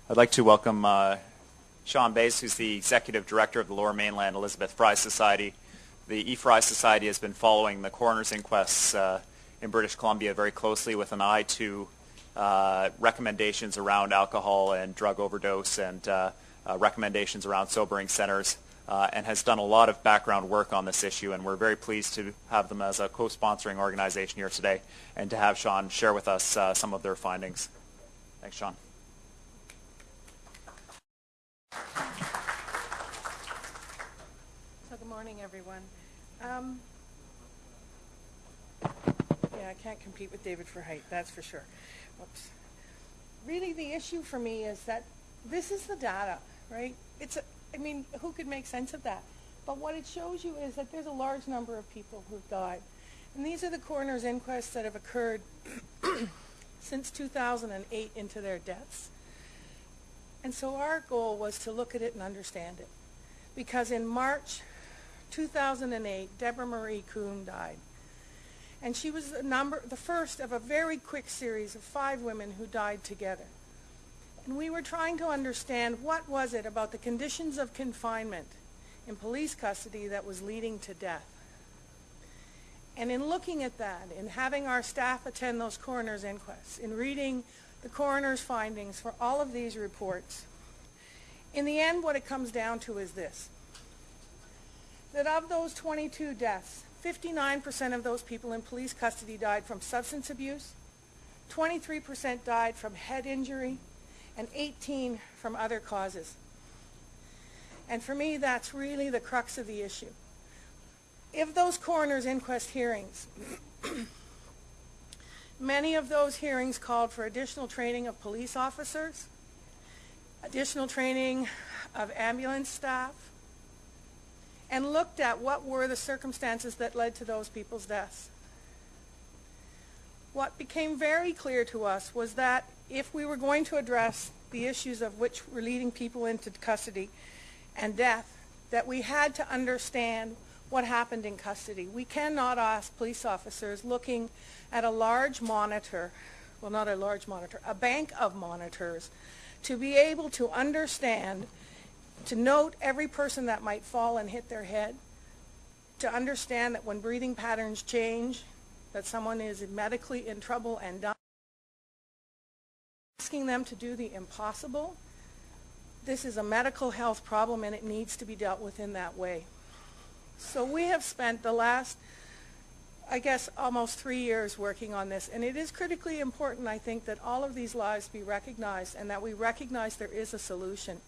I'd like to welcome Shawn, who's the Executive Director of the Lower Mainland Elizabeth Fry Society. The E-Fry Society has been following the coroner's inquests in British Columbia very closely with an eye to recommendations around alcohol and drug overdose and recommendations around sobering centers, and has done a lot of background work on this issue, and we're very pleased to have them as a co-sponsoring organization here today and to have Shawn share with us some of their findings. Thanks, Shawn. So good morning, everyone. Yeah, I can't compete with David for height, that's for sure. Whoops. Really, the issue for me is that this is the data, right? I mean, who could make sense of that? But what it shows you is that there's a large number of people who've died. And these are the coroner's inquests that have occurred since 2008 into their deaths. And so our goal was to look at it and understand it. Because in March 2008, Deborah Marie Kuhn died. And she was the first of a very quick series of 5 women who died together. And we were trying to understand what was it about the conditions of confinement in police custody that was leading to death. And in looking at that, in having our staff attend those coroner's inquests, in reading the coroner's findings for all of these reports, in the end what it comes down to is this: that of those 22 deaths, 59% of those people in police custody died from substance abuse, 23% died from head injury, and 18 from other causes. And for me, that's really the crux of the issue. If those coroner's inquest hearings, many of those hearings called for additional training of police officers, additional training of ambulance staff, and looked at what were the circumstances that led to those people's deaths. What became very clear to us was that if we were going to address the issues of which were leading people into custody and death, that we had to understand what happened in custody. We cannot ask police officers looking at a large monitor, well, not a large monitor, a bank of monitors, to be able to understand, to note every person that might fall and hit their head, to understand that when breathing patterns change, that someone is medically in trouble and dying. Asking them to do the impossible, this is a medical health problem and it needs to be dealt with in that way. So we have spent the last, I guess, almost 3 years working on this, and it is critically important, I think, that all of these lives be recognized and that we recognize there is a solution.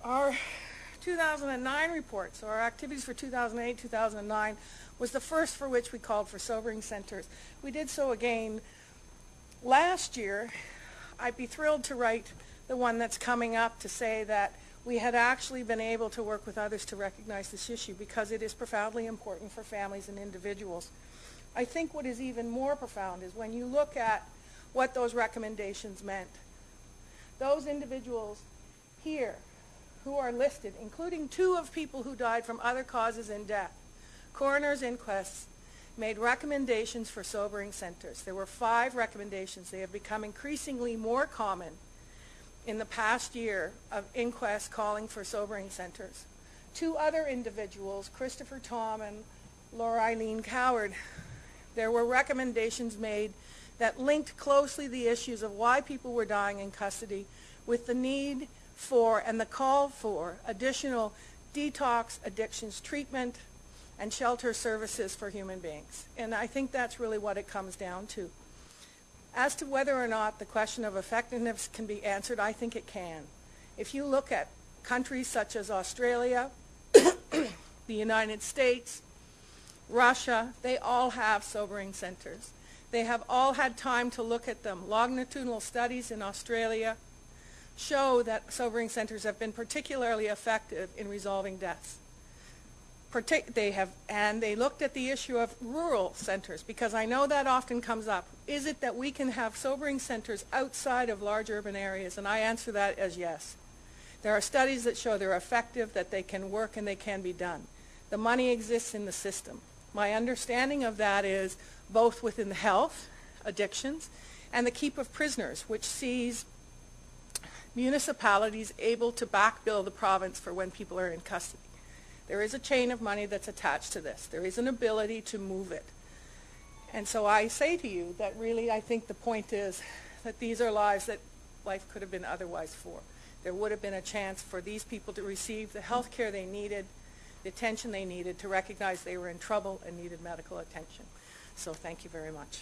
Our 2009 report, so our activities for 2008, 2009, was the first for which we called for sobering centers. We did so again last year. I'd be thrilled to write the one that's coming up to say that we had actually been able to work with others to recognize this issue because it is profoundly important for families and individuals. I think what is even more profound is when you look at what those recommendations meant. Those individuals here who are listed, including 2 of people who died from other causes and death, coroner's inquests made recommendations for sobering centers. There were 5 recommendations. They have become increasingly more common in the past year of inquests calling for sobering centers. 2 other individuals, Christopher Tom and Laura Eileen Coward, there were recommendations made that linked closely the issues of why people were dying in custody with the need for and the call for additional detox, addictions treatment, and shelter services for human beings. And I think that's really what it comes down to. As to whether or not the question of effectiveness can be answered, I think it can. If you look at countries such as Australia, the United States, Russia, they all have sobering centers. They have all had time to look at them. Longitudinal studies in Australia show that sobering centers have been particularly effective in resolving deaths. They looked at the issue of rural centers, because I know that often comes up. Is it that we can have sobering centers outside of large urban areas? And I answer that as yes. There are studies that show they're effective, that they can work and they can be done. The money exists in the system. My understanding of that is both within the health, addictions, and the keep of prisoners, which sees municipalities able to back bill the province for when people are in custody. There is a chain of money that's attached to this. There is an ability to move it. And so I say to you that really I think the point is that these are lives that life could have been otherwise for. There would have been a chance for these people to receive the health care they needed, the attention they needed, to recognize they were in trouble and needed medical attention. So thank you very much.